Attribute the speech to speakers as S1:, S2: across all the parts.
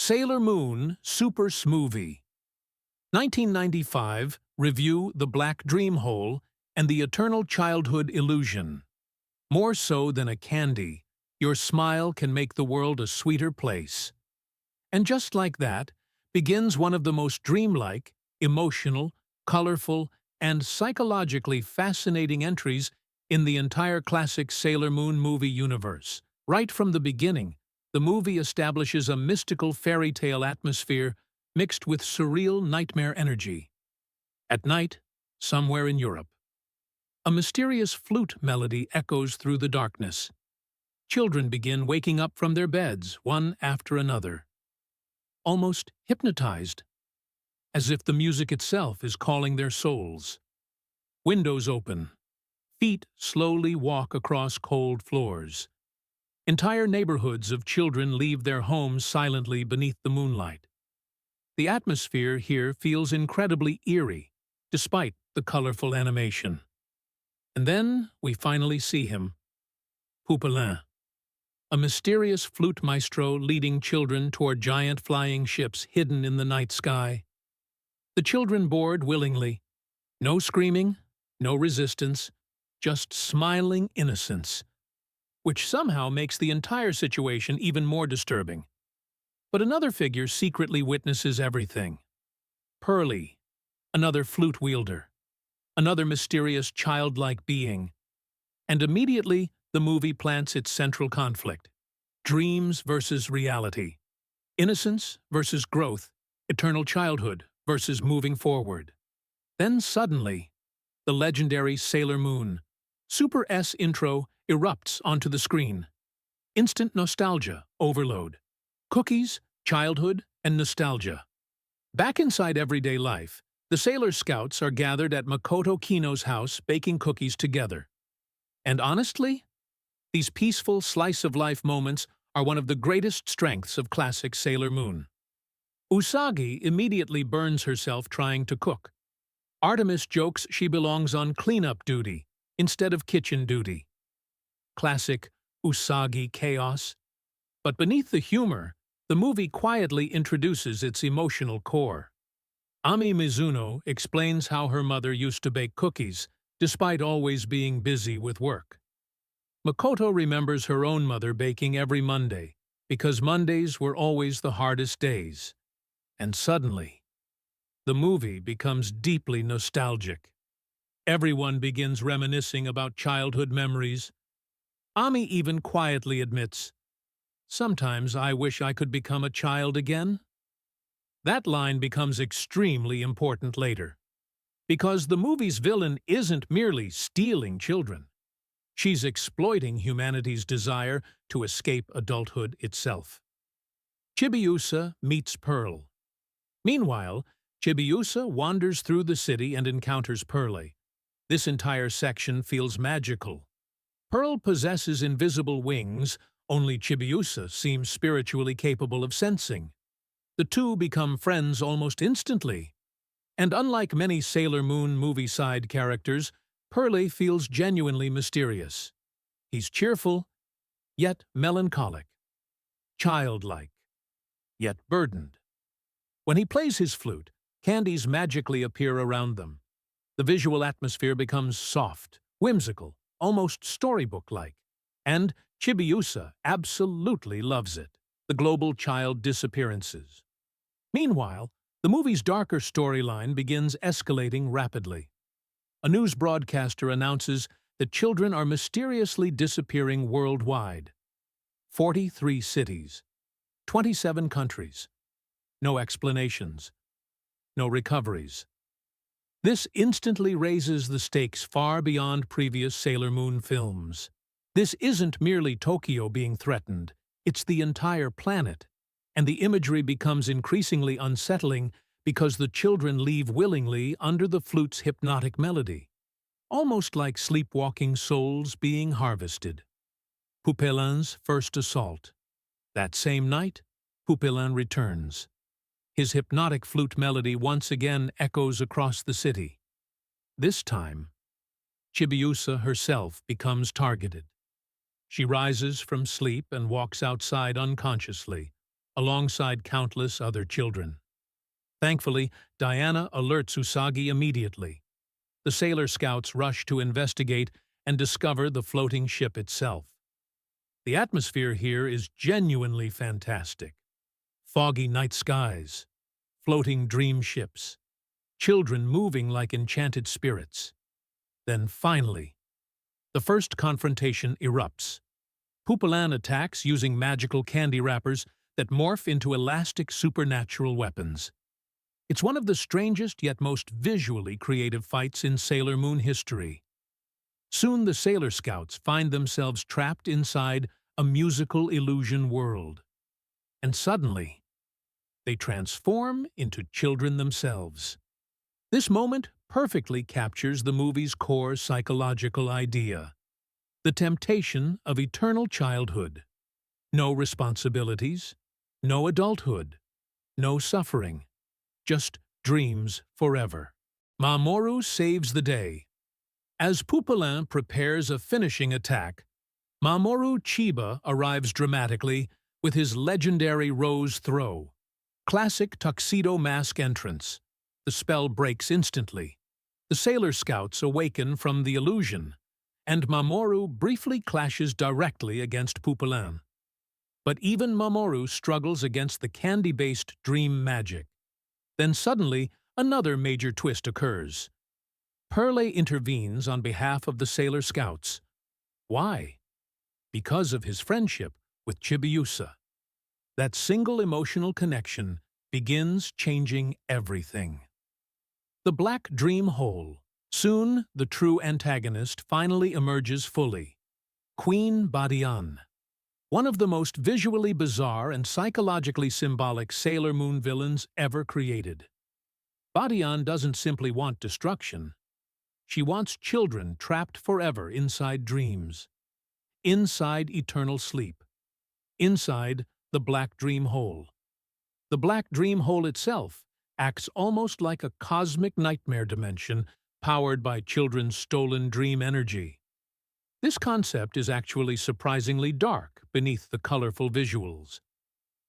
S1: Sailor Moon Super Smoothie. 1995 Review The Black Dream Hole and the Eternal Childhood Illusion. More so than a candy, your smile can make the world a sweeter place. And just like that, begins one of the most dreamlike, emotional, colorful, and psychologically fascinating entries in the entire classic Sailor Moon movie universe. Right from the beginning, the movie establishes a mystical fairy tale atmosphere mixed with surreal nightmare energy. At night, somewhere in Europe, a mysterious flute melody echoes through the darkness. Children begin waking up from their beds, one after another, almost hypnotized, as if the music itself is calling their souls. Windows open. Feet slowly walk across cold floors. Entire neighborhoods of children leave their homes silently beneath the moonlight. The atmosphere here feels incredibly eerie, despite the colorful animation. And then we finally see him, Poupelin, a mysterious flute maestro leading children toward giant flying ships hidden in the night sky. The children board willingly. No screaming, no resistance, just smiling innocence, which somehow makes the entire situation even more disturbing. But another figure secretly witnesses everything. Pearly, another flute wielder, another mysterious childlike being. And immediately, the movie plants its central conflict. Dreams versus reality. Innocence versus growth. Eternal childhood versus moving forward. Then suddenly, the legendary Sailor Moon Super S intro erupts onto the screen. Instant nostalgia overload. Cookies, childhood, and nostalgia. Back inside everyday life, the Sailor Scouts are gathered at Makoto Kino's house baking cookies together. And honestly, these peaceful slice-of-life moments are one of the greatest strengths of classic Sailor Moon. Usagi immediately burns herself trying to cook. Artemis jokes she belongs on cleanup duty instead of kitchen duty. Classic Usagi chaos. But beneath the humor, the movie quietly introduces its emotional core. Ami Mizuno explains how her mother used to bake cookies, despite always being busy with work. Makoto remembers her own mother baking every Monday, because Mondays were always the hardest days. And suddenly, the movie becomes deeply nostalgic. Everyone begins reminiscing about childhood memories. Ami even quietly admits, "Sometimes I wish I could become a child again." That line becomes extremely important later, because the movie's villain isn't merely stealing children. She's exploiting humanity's desire to escape adulthood itself. Chibusa meets Pearl. Meanwhile, Chibusa wanders through the city and encounters Pearl. This entire section feels magical. Pearl possesses invisible wings, only Chibusa seems spiritually capable of sensing. The two become friends almost instantly. And unlike many Sailor Moon movie side characters, Pearl feels genuinely mysterious. He's cheerful, yet melancholic. Childlike, yet burdened. When he plays his flute, candies magically appear around them. The visual atmosphere becomes soft, whimsical, almost storybook-like. And Chibiusa absolutely loves it. The global child disappearances. Meanwhile, the movie's darker storyline begins escalating rapidly. A news broadcaster announces that children are mysteriously disappearing worldwide. 43 cities, 27 countries. No explanations. No recoveries. This instantly raises the stakes far beyond previous Sailor Moon films. This isn't merely Tokyo being threatened, it's the entire planet. And the imagery becomes increasingly unsettling because the children leave willingly under the flute's hypnotic melody. Almost like sleepwalking souls being harvested. Poupelin's first assault. That same night, Poupelin returns. His hypnotic flute melody once again echoes across the city. This time, Chibiusa herself becomes targeted. She rises from sleep and walks outside unconsciously, alongside countless other children. Thankfully, Diana alerts Usagi immediately. The Sailor Scouts rush to investigate and discover the floating ship itself. The atmosphere here is genuinely fantastic. Foggy night skies, floating dream ships, children moving like enchanted spirits. Then finally, the first confrontation erupts. Poupelin attacks using magical candy wrappers that morph into elastic supernatural weapons. It's one of the strangest yet most visually creative fights in Sailor Moon history. Soon the Sailor Scouts find themselves trapped inside a musical illusion world. And suddenly, they transform into children themselves. This moment perfectly captures the movie's core psychological idea: the temptation of eternal childhood. No responsibilities, no adulthood, no suffering, just dreams forever. Mamoru saves the day. As Poupelin prepares a finishing attack, Mamoru Chiba arrives dramatically with his legendary rose throw. Classic tuxedo mask entrance. The spell breaks instantly. The Sailor Scouts awaken from the illusion, and Mamoru briefly clashes directly against Poupelin. But even Mamoru struggles against the candy-based dream magic. Then suddenly, another major twist occurs. Perle intervenes on behalf of the Sailor Scouts. Why? Because of his friendship with Chibusa. That single emotional connection begins changing everything. The Black Dream Hole. Soon, the true antagonist finally emerges fully. Queen Badian. One of the most visually bizarre and psychologically symbolic Sailor Moon villains ever created. Badian doesn't simply want destruction. She wants children trapped forever inside dreams. Inside eternal sleep. Inside the Black Dream Hole. The Black Dream Hole itself acts almost like a cosmic nightmare dimension powered by children's stolen dream energy. This concept is actually surprisingly dark beneath the colorful visuals.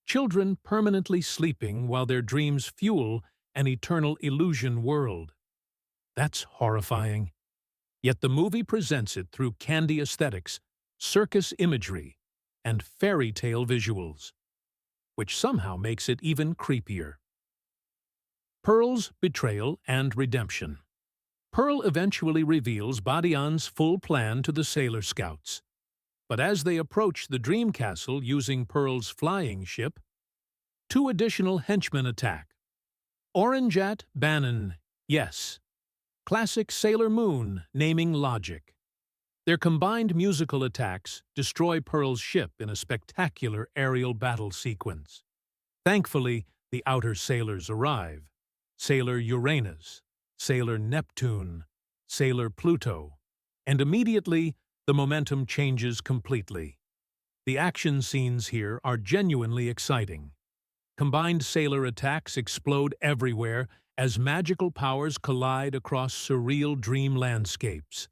S1: Children permanently sleeping while their dreams fuel an eternal illusion world. That's horrifying. Yet the movie presents it through candy aesthetics, circus imagery, and fairy tale visuals, which somehow makes it even creepier. Pearl's betrayal and redemption. Pearl eventually reveals Badian's full plan to the Sailor Scouts. But as they approach the Dream Castle using Pearl's flying ship, two additional henchmen attack. Orangeat Bannon, yes. Classic Sailor Moon naming logic. Their combined musical attacks destroy Pearl's ship in a spectacular aerial battle sequence. Thankfully, the outer sailors arrive. Sailor Uranus, Sailor Neptune, Sailor Pluto, and immediately the momentum changes completely. The action scenes here are genuinely exciting. Combined sailor attacks explode everywhere as magical powers collide across surreal dream landscapes.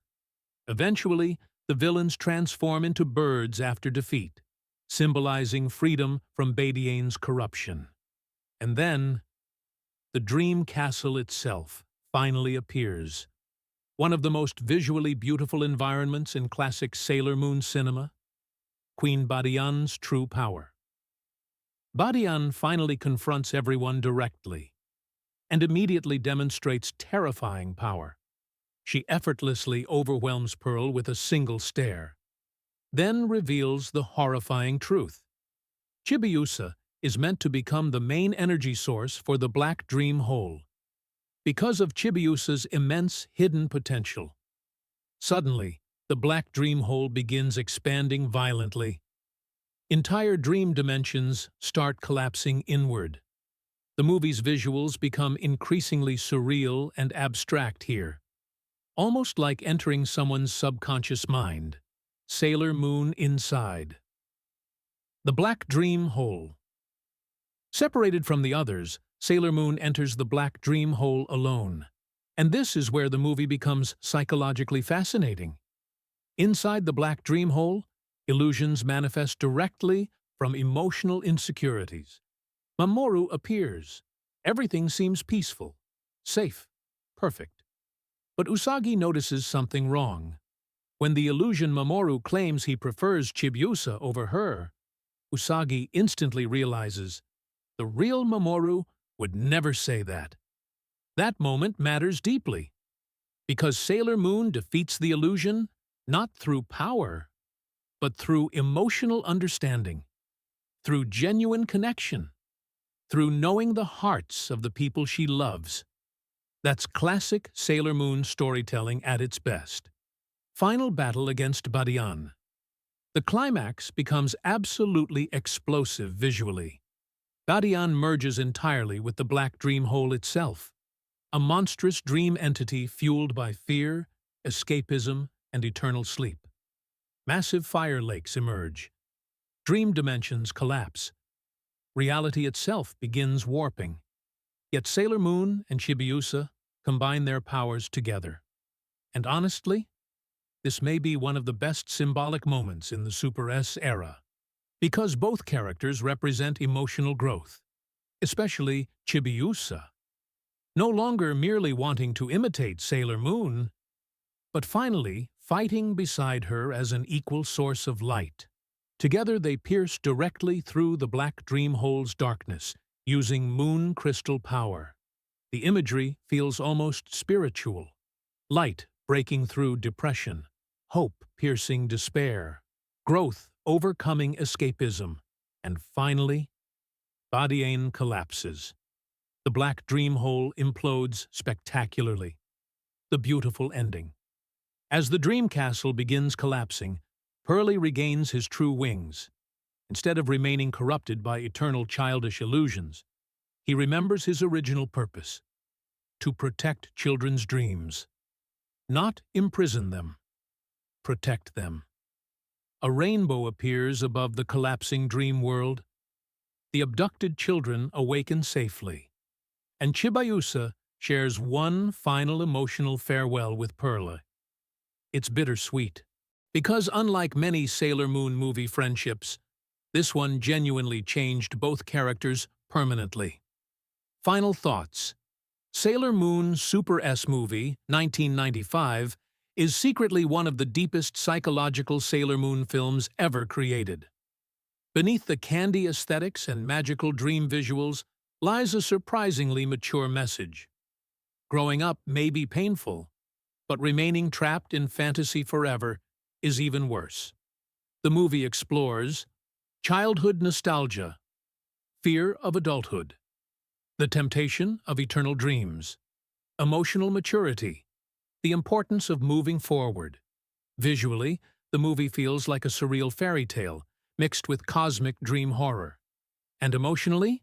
S1: Eventually, the villains transform into birds after defeat, symbolizing freedom from Badian's corruption. And then, the Dream Castle itself finally appears. One of the most visually beautiful environments in classic Sailor Moon cinema. Queen Badian's true power. Badian finally confronts everyone directly, and immediately demonstrates terrifying power. She effortlessly overwhelms Pearl with a single stare, then reveals the horrifying truth. Chibusa is meant to become the main energy source for the Black Dream Hole, because of Chibusa's immense hidden potential. Suddenly, the Black Dream Hole begins expanding violently. Entire dream dimensions start collapsing inward. The movie's visuals become increasingly surreal and abstract here, almost like entering someone's subconscious mind. Sailor Moon inside. The Black Dream Hole. Separated from the others, Sailor Moon enters the Black Dream Hole alone. And this is where the movie becomes psychologically fascinating. Inside the Black Dream Hole, illusions manifest directly from emotional insecurities, Mamoru appears. Everything seems peaceful, safe, perfect. But Usagi notices something wrong. When the illusion Mamoru claims he prefers Chibusa over her, Usagi instantly realizes the real Mamoru would never say that. That moment matters deeply, because Sailor Moon defeats the illusion not through power, but through emotional understanding, through genuine connection, through knowing the hearts of the people she loves. That's classic Sailor Moon storytelling at its best. Final battle against Badian. The climax becomes absolutely explosive visually. Badian merges entirely with the black dream hole itself, a monstrous dream entity fueled by fear, escapism, and eternal sleep. Massive fire lakes emerge. Dream dimensions collapse. Reality itself begins warping. Yet Sailor Moon and Chibiusa combine their powers together. And honestly, this may be one of the best symbolic moments in the Super S era, because both characters represent emotional growth, especially Chibiusa, no longer merely wanting to imitate Sailor Moon, but finally fighting beside her as an equal source of light. Together they pierce directly through the black dream hole's darkness, using moon crystal power. The imagery feels almost spiritual. Light breaking through depression, hope piercing despair, growth overcoming escapism, and finally, Badiane collapses. The black dream hole implodes spectacularly. The beautiful ending. As the dream castle begins collapsing, Pearly regains his true wings. Instead of remaining corrupted by eternal childish illusions, he remembers his original purpose: to protect children's dreams. Not imprison them. Protect them. A rainbow appears above the collapsing dream world. The abducted children awaken safely, and Chibiusa shares one final emotional farewell with Pearly. It's bittersweet, because unlike many Sailor Moon movie friendships, this one genuinely changed both characters permanently. Final thoughts. Sailor Moon Super S movie, 1995, is secretly one of the deepest psychological Sailor Moon films ever created. Beneath the candy aesthetics and magical dream visuals lies a surprisingly mature message. Growing up may be painful, but remaining trapped in fantasy forever is even worse. The movie explores childhood nostalgia, fear of adulthood, the temptation of eternal dreams, emotional maturity, the importance of moving forward. Visually, the movie feels like a surreal fairy tale mixed with cosmic dream horror. And emotionally,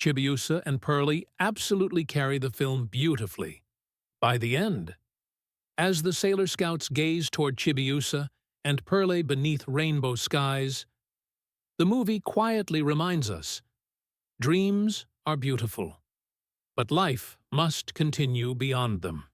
S1: Chibiusa and Pearly absolutely carry the film beautifully. By the end, as the Sailor Scouts gaze toward Chibiusa and Pearly beneath rainbow skies, the movie quietly reminds us, dreams are beautiful, but life must continue beyond them.